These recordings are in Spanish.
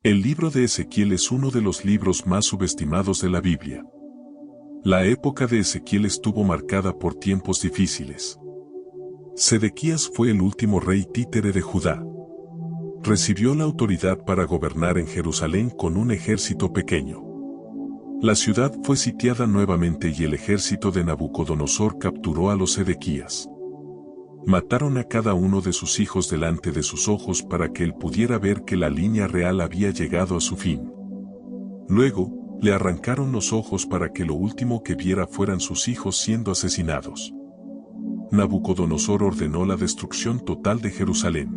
El libro de Ezequiel es uno de los libros más subestimados de la Biblia. La época de Ezequiel estuvo marcada por tiempos difíciles. Sedequías fue el último rey títere de Judá. Recibió la autoridad para gobernar en Jerusalén con un ejército pequeño. La ciudad fue sitiada nuevamente y el ejército de Nabucodonosor capturó a los Sedequías. Mataron a cada uno de sus hijos delante de sus ojos para que él pudiera ver que la línea real había llegado a su fin. Luego, le arrancaron los ojos para que lo último que viera fueran sus hijos siendo asesinados. Nabucodonosor ordenó la destrucción total de Jerusalén.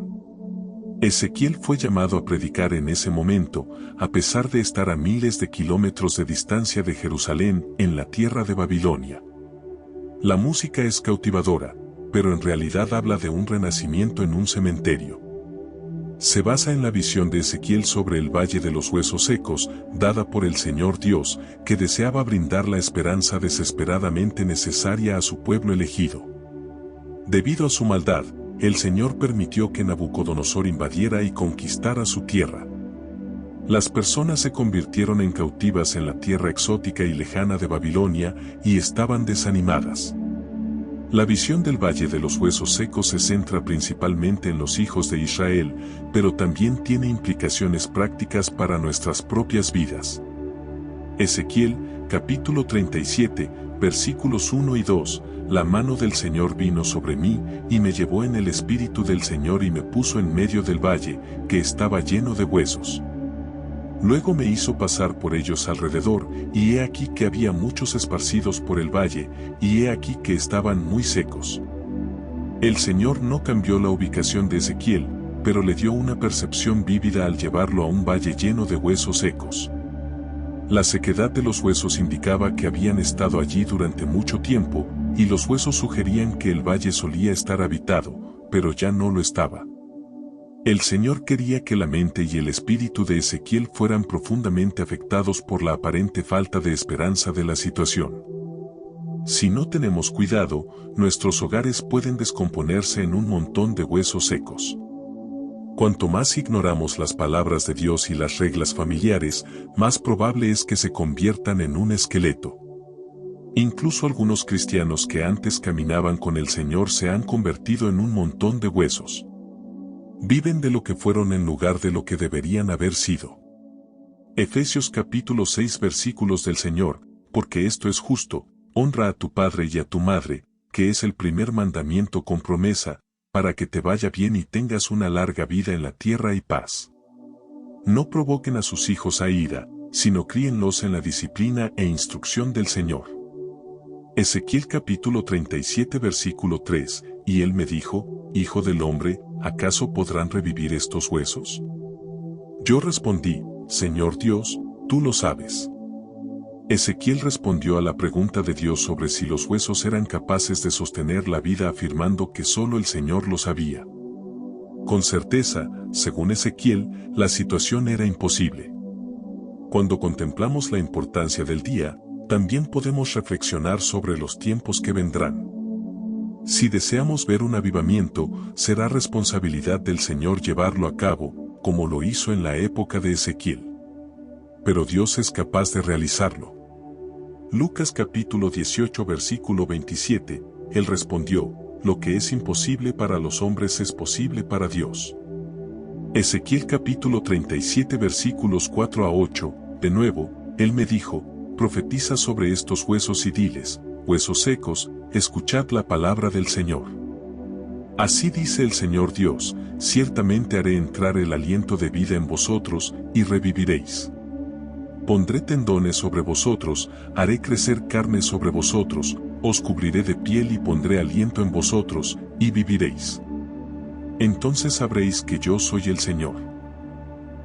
Ezequiel fue llamado a predicar en ese momento, a pesar de estar a miles de kilómetros de distancia de Jerusalén, en la tierra de Babilonia. La música es cautivadora, pero en realidad habla de un renacimiento en un cementerio. Se basa en la visión de Ezequiel sobre el Valle de los Huesos Secos, dada por el Señor Dios, que deseaba brindar la esperanza desesperadamente necesaria a su pueblo elegido. Debido a su maldad, el Señor permitió que Nabucodonosor invadiera y conquistara su tierra. Las personas se convirtieron en cautivas en la tierra exótica y lejana de Babilonia y estaban desanimadas. La visión del Valle de los Huesos Secos se centra principalmente en los hijos de Israel, pero también tiene implicaciones prácticas para nuestras propias vidas. Ezequiel, capítulo 37, versículos 1 y 2, La mano del Señor vino sobre mí, y me llevó en el espíritu del Señor y me puso en medio del valle, que estaba lleno de huesos. Luego me hizo pasar por ellos alrededor, y he aquí que había muchos esparcidos por el valle, y he aquí que estaban muy secos. El Señor no cambió la ubicación de Ezequiel, pero le dio una percepción vívida al llevarlo a un valle lleno de huesos secos. La sequedad de los huesos indicaba que habían estado allí durante mucho tiempo, y los huesos sugerían que el valle solía estar habitado, pero ya no lo estaba. El Señor quería que la mente y el espíritu de Ezequiel fueran profundamente afectados por la aparente falta de esperanza de la situación. Si no tenemos cuidado, nuestros hogares pueden descomponerse en un montón de huesos secos. Cuanto más ignoramos las palabras de Dios y las reglas familiares, más probable es que se conviertan en un esqueleto. Incluso algunos cristianos que antes caminaban con el Señor se han convertido en un montón de huesos. Viven de lo que fueron en lugar de lo que deberían haber sido. Efesios capítulo 6 versículos del Señor, porque esto es justo, honra a tu padre y a tu madre, que es el primer mandamiento con promesa, para que te vaya bien y tengas una larga vida en la tierra y paz. No provoquen a sus hijos a ira, sino críenlos en la disciplina e instrucción del Señor. Ezequiel capítulo 37 versículo 3, y él me dijo, Hijo del hombre, ¿acaso podrán revivir estos huesos? Yo respondí, Señor Dios, tú lo sabes. Ezequiel respondió a la pregunta de Dios sobre si los huesos eran capaces de sostener la vida afirmando que solo el Señor lo sabía. Con certeza, según Ezequiel, la situación era imposible. Cuando contemplamos la importancia del día, también podemos reflexionar sobre los tiempos que vendrán. Si deseamos ver un avivamiento, será responsabilidad del Señor llevarlo a cabo, como lo hizo en la época de Ezequiel. Pero Dios es capaz de realizarlo. Lucas capítulo 18 versículo 27, Él respondió, lo que es imposible para los hombres es posible para Dios. Ezequiel capítulo 37 versículos 4 a 8, de nuevo, Él me dijo, profetiza sobre estos huesos y diles, huesos secos, escuchad la palabra del Señor. Así dice el Señor Dios, ciertamente haré entrar el aliento de vida en vosotros, y reviviréis. Pondré tendones sobre vosotros, haré crecer carne sobre vosotros, os cubriré de piel y pondré aliento en vosotros, y viviréis. Entonces sabréis que yo soy el Señor.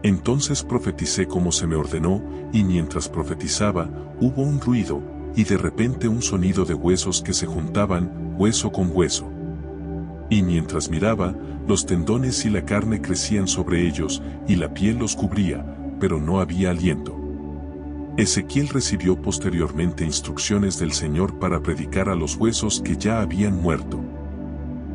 Entonces profeticé como se me ordenó, y mientras profetizaba, hubo un ruido, y de repente un sonido de huesos que se juntaban, hueso con hueso. Y mientras miraba, los tendones y la carne crecían sobre ellos, y la piel los cubría, pero no había aliento. Ezequiel recibió posteriormente instrucciones del Señor para predicar a los huesos que ya habían muerto.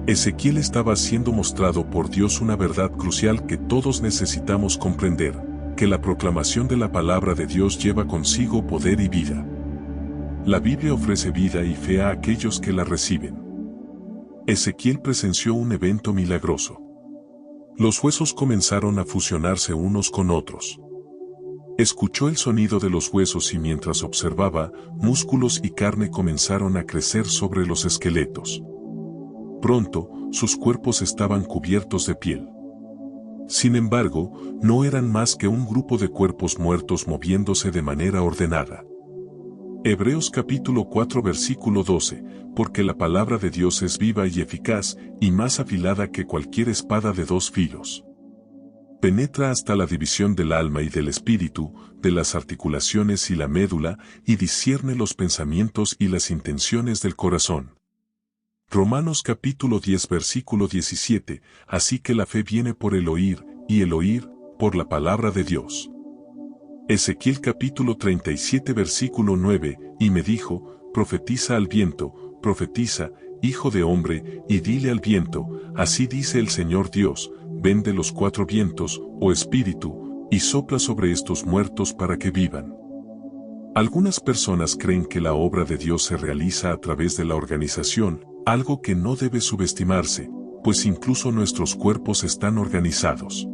Ezequiel estaba siendo mostrado por Dios una verdad crucial que todos necesitamos comprender. que la proclamación de la palabra de Dios lleva consigo poder y vida. La Biblia ofrece vida y fe a aquellos que la reciben. Ezequiel presenció un evento milagroso. Los huesos comenzaron a fusionarse unos con otros. Escuchó el sonido de los huesos y mientras observaba, músculos y carne comenzaron a crecer sobre los esqueletos. Pronto, sus cuerpos estaban cubiertos de piel. Sin embargo, no eran más que un grupo de cuerpos muertos moviéndose de manera ordenada. Hebreos capítulo 4 versículo 12, porque la palabra de Dios es viva y eficaz, y más afilada que cualquier espada de dos filos. Penetra hasta la división del alma y del espíritu, de las articulaciones y la médula, y discierne los pensamientos y las intenciones del corazón. Romanos capítulo 10 versículo 17, así que la fe viene por el oír, y el oír, por la palabra de Dios. Ezequiel capítulo 37 versículo 9, y me dijo, profetiza al viento, profetiza, hijo de hombre, y dile al viento, así dice el Señor Dios, ven de los cuatro vientos, oh espíritu, y sopla sobre estos muertos para que vivan. Algunas personas creen que la obra de Dios se realiza a través de la organización, algo que no debe subestimarse, pues incluso nuestros cuerpos están organizados.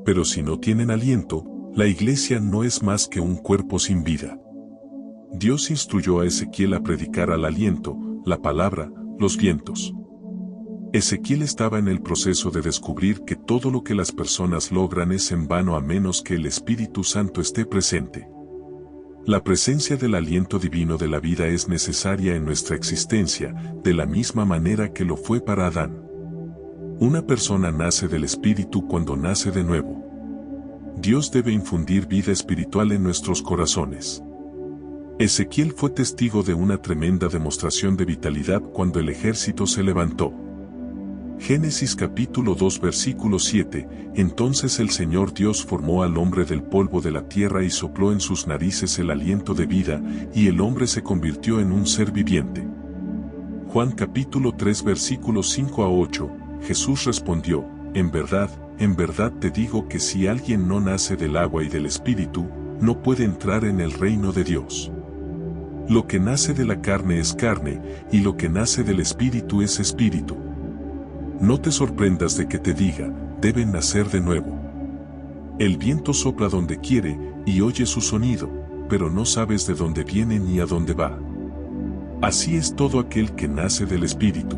Pero si no tienen aliento, la iglesia no es más que un cuerpo sin vida. Dios instruyó a Ezequiel a predicar al aliento, la palabra, los vientos. Ezequiel estaba en el proceso de descubrir que todo lo que las personas logran es en vano a menos que el Espíritu Santo esté presente. La presencia del aliento divino de la vida es necesaria en nuestra existencia, de la misma manera que lo fue para Adán. Una persona nace del Espíritu cuando nace de nuevo. Dios debe infundir vida espiritual en nuestros corazones. Ezequiel fue testigo de una tremenda demostración de vitalidad cuando el ejército se levantó. Génesis capítulo 2 versículo 7, entonces el Señor Dios formó al hombre del polvo de la tierra y sopló en sus narices el aliento de vida, y el hombre se convirtió en un ser viviente. Juan capítulo 3 versículos 5 a 8, Jesús respondió, en verdad te digo que si alguien no nace del agua y del Espíritu, no puede entrar en el reino de Dios. Lo que nace de la carne es carne, y lo que nace del Espíritu es espíritu. No te sorprendas de que te diga, deben nacer de nuevo. El viento sopla donde quiere, y oye su sonido, pero no sabes de dónde viene ni a dónde va. Así es todo aquel que nace del Espíritu.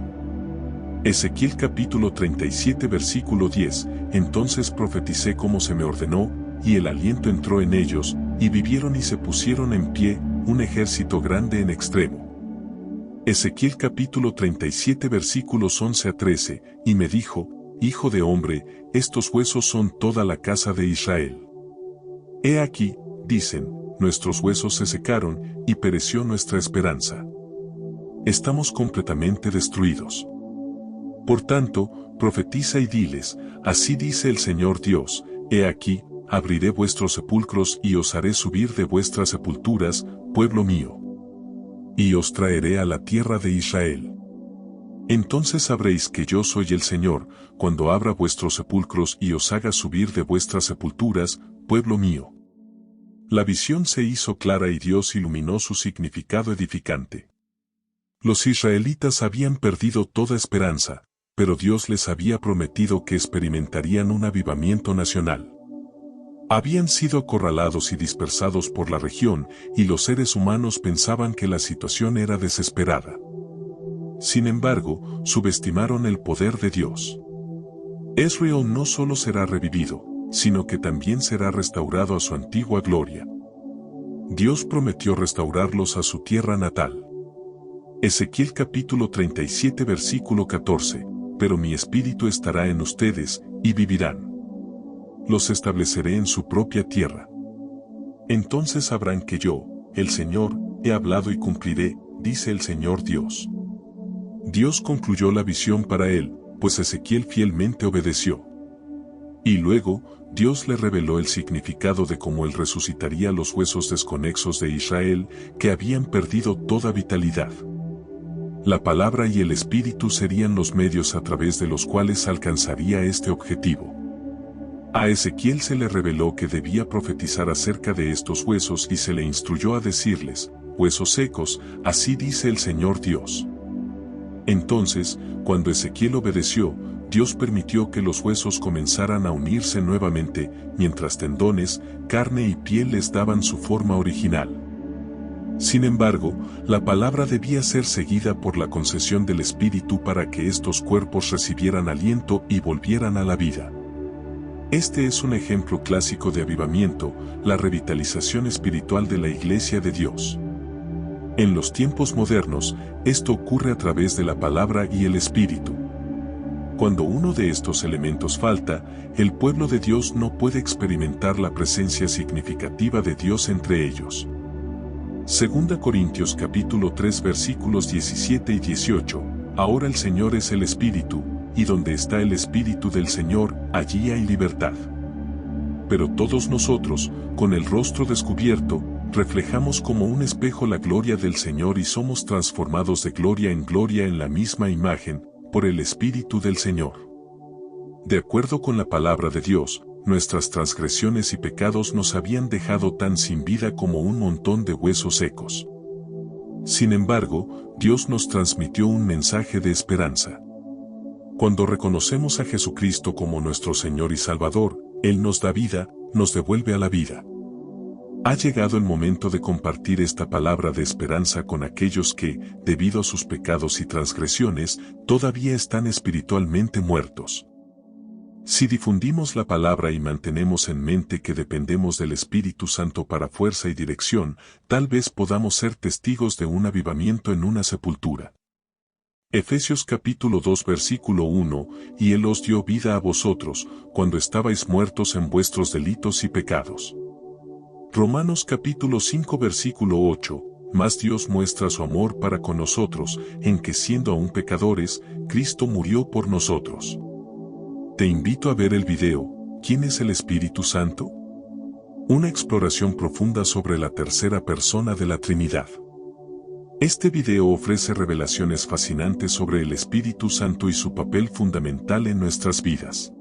Ezequiel capítulo 37 versículo 10, entonces profeticé como se me ordenó, y el aliento entró en ellos, y vivieron y se pusieron en pie, un ejército grande en extremo. Ezequiel capítulo 37 versículos 11 a 13, y me dijo, hijo de hombre, estos huesos son toda la casa de Israel. He aquí, dicen, nuestros huesos se secaron, y pereció nuestra esperanza. Estamos completamente destruidos. Por tanto, profetiza y diles, así dice el Señor Dios, he aquí, abriré vuestros sepulcros y os haré subir de vuestras sepulturas, pueblo mío. Y os traeré a la tierra de Israel. Entonces sabréis que yo soy el Señor, cuando abra vuestros sepulcros y os haga subir de vuestras sepulturas, pueblo mío. La visión se hizo clara y Dios iluminó su significado edificante. Los israelitas habían perdido toda esperanza, pero Dios les había prometido que experimentarían un avivamiento nacional. Habían sido acorralados y dispersados por la región, y los seres humanos pensaban que la situación era desesperada. Sin embargo, subestimaron el poder de Dios. Israel no solo será revivido, sino que también será restaurado a su antigua gloria. Dios prometió restaurarlos a su tierra natal. Ezequiel capítulo 37 versículo 14, pero mi espíritu estará en ustedes, y vivirán. Los estableceré en su propia tierra. Entonces sabrán que yo, el Señor, he hablado y cumpliré, dice el Señor Dios. Dios concluyó la visión para él, pues Ezequiel fielmente obedeció. Y luego, Dios le reveló el significado de cómo él resucitaría los huesos desconexos de Israel, que habían perdido toda vitalidad. La palabra y el Espíritu serían los medios a través de los cuales alcanzaría este objetivo. A Ezequiel se le reveló que debía profetizar acerca de estos huesos y se le instruyó a decirles, huesos secos, así dice el Señor Dios. Entonces, cuando Ezequiel obedeció, Dios permitió que los huesos comenzaran a unirse nuevamente, mientras tendones, carne y piel les daban su forma original. Sin embargo, la palabra debía ser seguida por la concesión del Espíritu para que estos cuerpos recibieran aliento y volvieran a la vida. Este es un ejemplo clásico de avivamiento, la revitalización espiritual de la Iglesia de Dios. En los tiempos modernos, esto ocurre a través de la palabra y el Espíritu. Cuando uno de estos elementos falta, el pueblo de Dios no puede experimentar la presencia significativa de Dios entre ellos. 2 Corintios capítulo 3 versículos 17 y 18. Ahora el Señor es el Espíritu, y donde está el Espíritu del Señor, allí hay libertad. Pero todos nosotros, con el rostro descubierto, reflejamos como un espejo la gloria del Señor y somos transformados de gloria en la misma imagen, por el Espíritu del Señor. De acuerdo con la palabra de Dios, nuestras transgresiones y pecados nos habían dejado tan sin vida como un montón de huesos secos. Sin embargo, Dios nos transmitió un mensaje de esperanza. Cuando reconocemos a Jesucristo como nuestro Señor y Salvador, Él nos da vida, nos devuelve a la vida. Ha llegado el momento de compartir esta palabra de esperanza con aquellos que, debido a sus pecados y transgresiones, todavía están espiritualmente muertos. Si difundimos la palabra y mantenemos en mente que dependemos del Espíritu Santo para fuerza y dirección, tal vez podamos ser testigos de un avivamiento en una sepultura. Efesios capítulo 2 versículo 1, y Él os dio vida a vosotros, cuando estabais muertos en vuestros delitos y pecados. Romanos capítulo 5 versículo 8, mas Dios muestra su amor para con nosotros, en que siendo aún pecadores, Cristo murió por nosotros. Te invito a ver el video, ¿quién es el Espíritu Santo? Una exploración profunda sobre la tercera persona de la Trinidad. Este video ofrece revelaciones fascinantes sobre el Espíritu Santo y su papel fundamental en nuestras vidas.